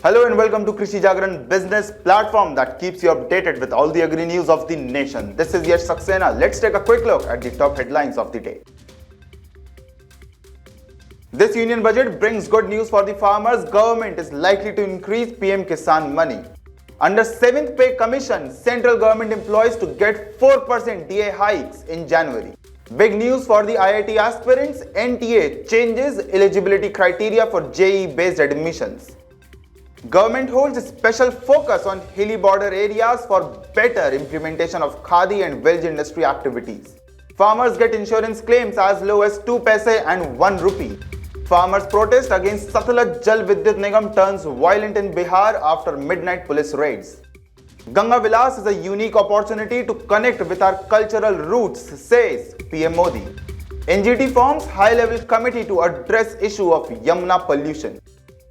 Hello and welcome to Krishi Jagran business platform that keeps you updated with all the agri news of the nation. This is Yash Saxena. Let's take a quick look at the top headlines of the day. This union budget brings good news for the farmers. Government is likely to increase PM Kisan money. Under 7th Pay Commission, central government employees to get 4% DA hikes in January. Big news for the IIT aspirants. NTA changes eligibility criteria for JEE-Based admissions. Government holds a special focus on hilly border areas for better implementation of Khadi and veg industry activities. Farmers get insurance claims as low as 2 paise and 1 rupee. Farmers protest against Satluj Jal Vidyut Nigam turns violent in Bihar after midnight police raids. Ganga Vilas is a unique opportunity to connect with our cultural roots, says PM Modi. NGT forms high-level committee to address issue of Yamuna pollution.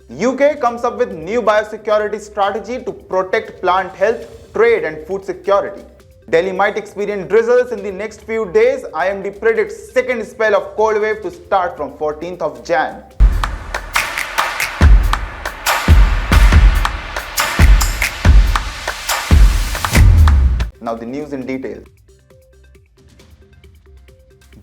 UK comes up with new biosecurity strategy to protect plant health, trade and food security. Delhi might experience drizzles in the next few days. IMD predicts second spell of cold wave to start from 14th of Jan. Now the news in detail.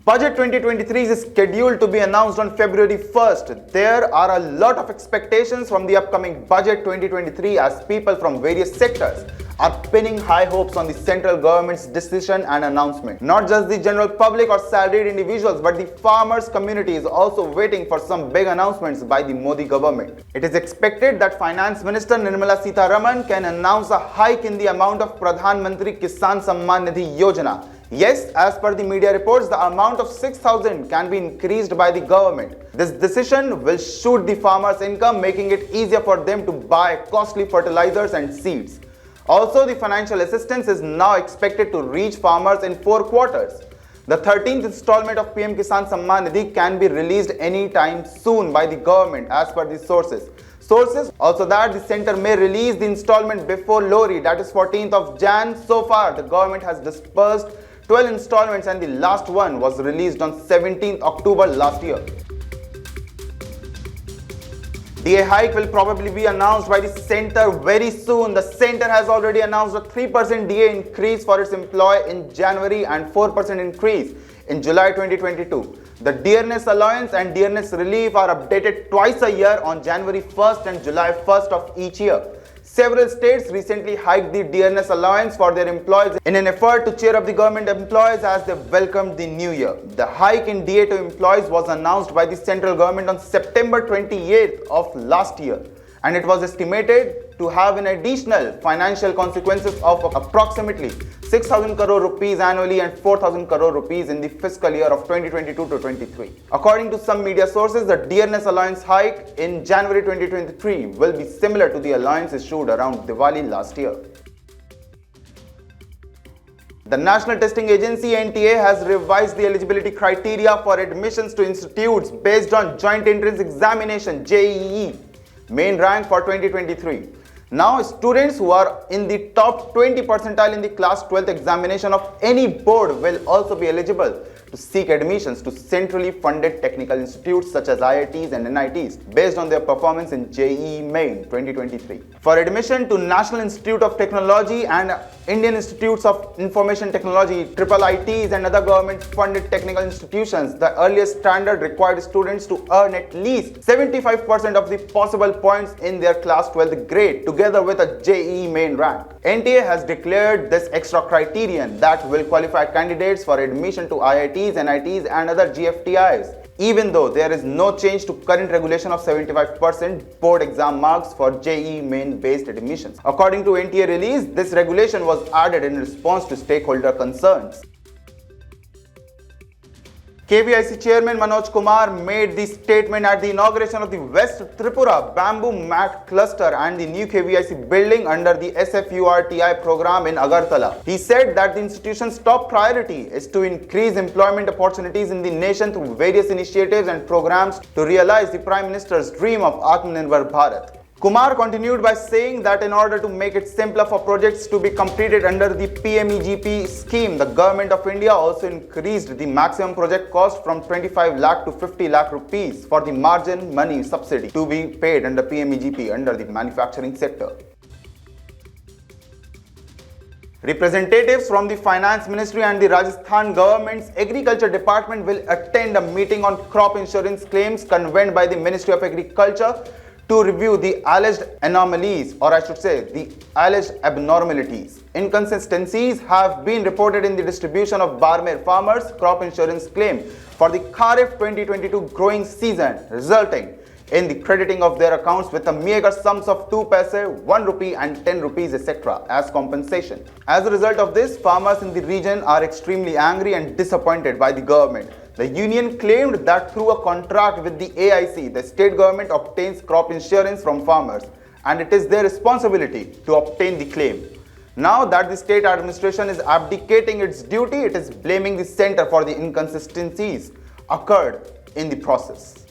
Budget 2023 is scheduled to be announced on February 1st. There are a lot of expectations from the upcoming Budget 2023 as people from various sectors are pinning high hopes on the central government's decision and announcement. Not just the general public or salaried individuals, but the farmers community is also waiting for some big announcements by the Modi government. It is expected that Finance Minister Nirmala Sitharaman can announce a hike in the amount of Pradhan Mantri Kisan Samman Nidhi Yojana. Yes, as per the media reports, the amount of 6,000 can be increased by the government. This decision will shoot the farmers' income, making it easier for them to buy costly fertilizers and seeds. Also, the financial assistance is now expected to reach farmers in 4 quarters. The 13th installment of PM Kisan Samman Nidhi can be released anytime soon by the government as per the sources. Sources also that the center may release the installment before Lohri, that is 14th of Jan. So far, the government has disbursed 12 installments and the last one was released on 17th October last year. DA hike will probably be announced by the center very soon. The center has already announced a 3% DA increase for its employee in January and 4% increase in July 2022. The dearness allowance and dearness relief are updated twice a year on January 1st and July 1st of each year. Several states recently hiked the dearness allowance for their employees in an effort to cheer up the government employees as they welcomed the new year. The hike in DA to employees was announced by the central government on September 28th of last year, and it was estimated to have an additional financial consequences of approximately 6,000 crore rupees annually and 4,000 crore rupees in the fiscal year of 2022 to 23. According to some media sources, the dearness allowance hike in January 2023 will be similar to the allowance issued around Diwali last year. The National Testing Agency NTA has revised the eligibility criteria for admissions to institutes based on Joint Entrance Examination JEE main rank for 2023. Now, students who are in the top 20 percentile in the class 12th examination of any board will also be eligible to seek admissions to centrally funded technical institutes such as IITs and NITs based on their performance in JEE Main 2023. For admission to National Institute of Technology and Indian Institutes of Information Technology, IIITs and other government-funded technical institutions, the earliest standard required students to earn at least 75% of the possible points in their class 12th grade together with a JEE main rank. NTA has declared this extra criterion that will qualify candidates for admission to IITs, NITs and other GFTIs, even though there is no change to current regulation of 75% board exam marks for JEE main based admissions. According to NTA release, this regulation was added in response to stakeholder concerns. KVIC Chairman Manoj Kumar made the statement at the inauguration of the West Tripura Bamboo Mat Cluster and the new KVIC building under the SFURTI program in Agartala. He said that the institution's top priority is to increase employment opportunities in the nation through various initiatives and programs to realize the Prime Minister's dream of Atmanirbhar Bharat. Kumar continued by saying that in order to make it simpler for projects to be completed under the PMEGP scheme, the Government of India also increased the maximum project cost from 25 lakh to 50 lakh rupees for the margin money subsidy to be paid under PMEGP under the manufacturing sector. Representatives from the Finance Ministry and the Rajasthan government's Agriculture Department will attend a meeting on crop insurance claims convened by the Ministry of Agriculture to review the alleged anomalies, or I should say the alleged abnormalities. Inconsistencies have been reported in the distribution of Barmer farmers' crop insurance claim for the Kharif 2022 growing season, resulting in the crediting of their accounts with a meager sums of 2 paise, 1 rupee and 10 rupees etc. as compensation. As a result of this, farmers in the region are extremely angry and disappointed by the government. The union claimed that through a contract with the AIC, the state government obtains crop insurance from farmers and it is their responsibility to obtain the claim. Now that the state administration is abdicating its duty, it is blaming the center for the inconsistencies occurred in the process.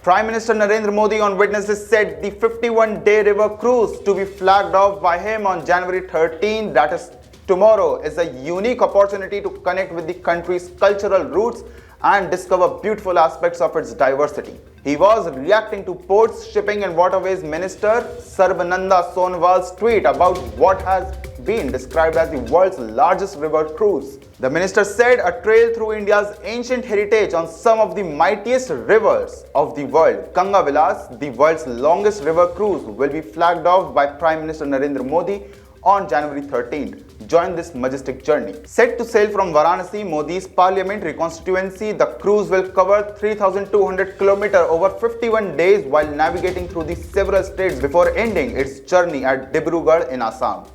Prime Minister Narendra Modi on Wednesday said the 51-day river cruise to be flagged off by him on January 13, that is tomorrow, is a unique opportunity to connect with the country's cultural roots and discover beautiful aspects of its diversity. He was reacting to Ports, Shipping and Waterways Minister Sarbananda Sonowal's tweet about what has been described as the world's largest river cruise. The minister said a trail through India's ancient heritage on some of the mightiest rivers of the world, Ganga Vilas, the world's longest river cruise, will be flagged off by Prime Minister Narendra Modi on January 13th. Join this majestic journey. Set to sail from Varanasi, Modi's parliamentary constituency, the cruise will cover 3,200 km over 51 days while navigating through the several states before ending its journey at Dibrugarh in Assam.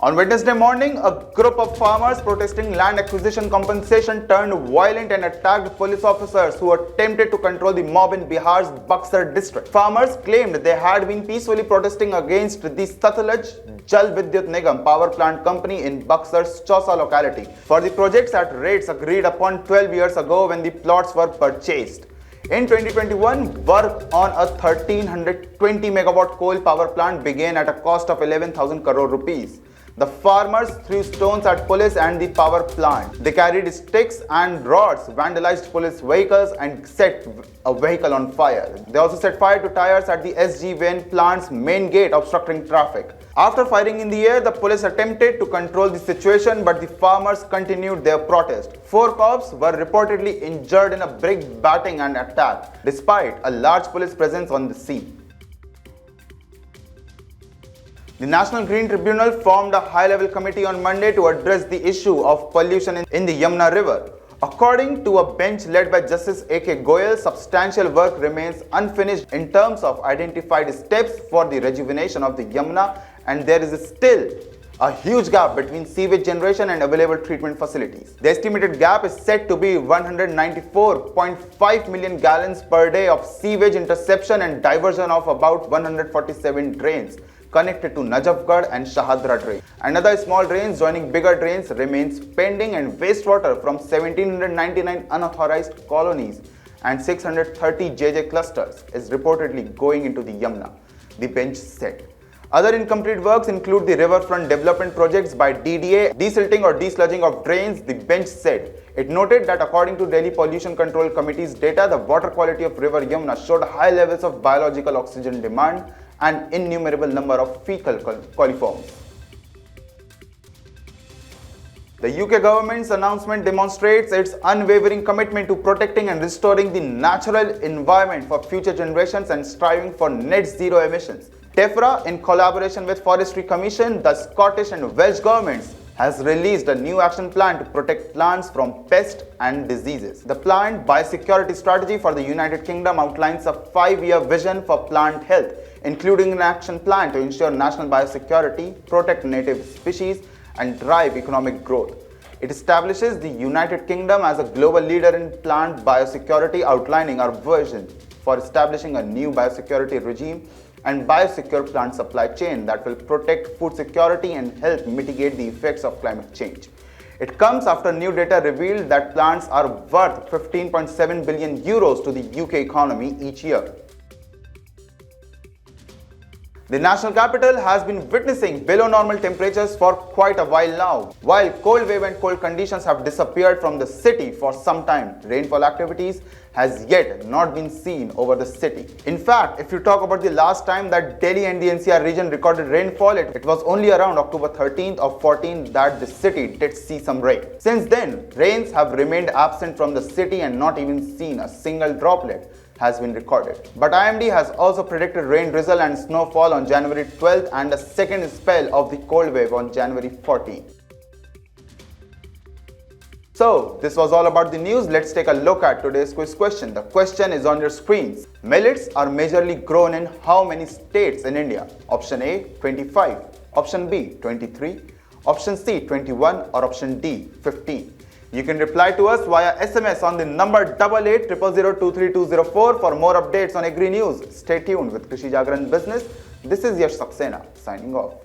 On Wednesday morning, a group of farmers protesting land acquisition compensation turned violent and attacked police officers who attempted to control the mob in Bihar's Buxar district. Farmers claimed they had been peacefully protesting against the Satluj Jal Vidyut Nigam power plant company in Buxar's Chausa locality for the projects at rates agreed upon 12 years ago when the plots were purchased. In 2021, work on a 1320 megawatt coal power plant began at a cost of 11,000 crore rupees. The farmers threw stones at police and the power plant. They carried sticks and rods, vandalized police vehicles and set a vehicle on fire. They also set fire to tires at the SGVN plant's main gate, obstructing traffic. After firing in the air, the police attempted to control the situation, but the farmers continued their protest. 4 cops were reportedly injured in a brick batting and attack, despite a large police presence on the scene. The National Green Tribunal formed a high-level committee on Monday to address the issue of pollution in the Yamuna River. According to a bench led by Justice A.K. Goyal, substantial work remains unfinished in terms of identified steps for the rejuvenation of the Yamuna, and there is still a huge gap between sewage generation and available treatment facilities. The estimated gap is said to be 194.5 million gallons per day of sewage interception and diversion of about 147 drains connected to Najafgarh and Shahadra drain. Another small drains joining bigger drains remains pending, and wastewater from 1799 unauthorized colonies and 630 JJ clusters is reportedly going into the Yamuna, the bench said. Other incomplete works include the riverfront development projects by DDA, desilting or desludging of drains, the bench said. It noted that according to Delhi Pollution Control Committee's data, the water quality of River Yamuna showed high levels of biological oxygen demand and innumerable number of fecal coliforms. The UK government's announcement demonstrates its unwavering commitment to protecting and restoring the natural environment for future generations and striving for net zero emissions. DEFRA, in collaboration with Forestry Commission, the Scottish and Welsh governments, has released a new action plan to protect plants from pests and diseases. The planned biosecurity strategy for the United Kingdom outlines a 5-year vision for plant health, including an action plan to ensure national biosecurity, protect native species, and drive economic growth. It establishes the United Kingdom as a global leader in plant biosecurity, outlining our vision for establishing a new biosecurity regime and biosecure plant supply chain that will protect food security and help mitigate the effects of climate change. It comes after new data revealed that plants are worth 15.7 billion euros to the UK economy each year. The national capital has been witnessing below normal temperatures for quite a while now. While cold wave and cold conditions have disappeared from the city for some time, rainfall activities has yet not been seen over the city. In fact, if you talk about the last time that Delhi and the NCR region recorded rainfall, it was only around October 13th or 14th that the city did see some rain. Since then, rains have remained absent from the city and not even seen a single droplet has been recorded. But IMD has also predicted rain drizzle and snowfall on January 12th and a second spell of the cold wave on January 14th. So, this was all about the news. Let's take a look at today's quiz question. The question is on your screens. Millets are majorly grown in how many states in India? Option A, 25. Option B, 23. Option C, 21. Or option D, 15. You can reply to us via SMS on the number 8800023204 for more updates on agri news. Stay tuned with Krishi Jagran Business. This is Yash Saxena signing off.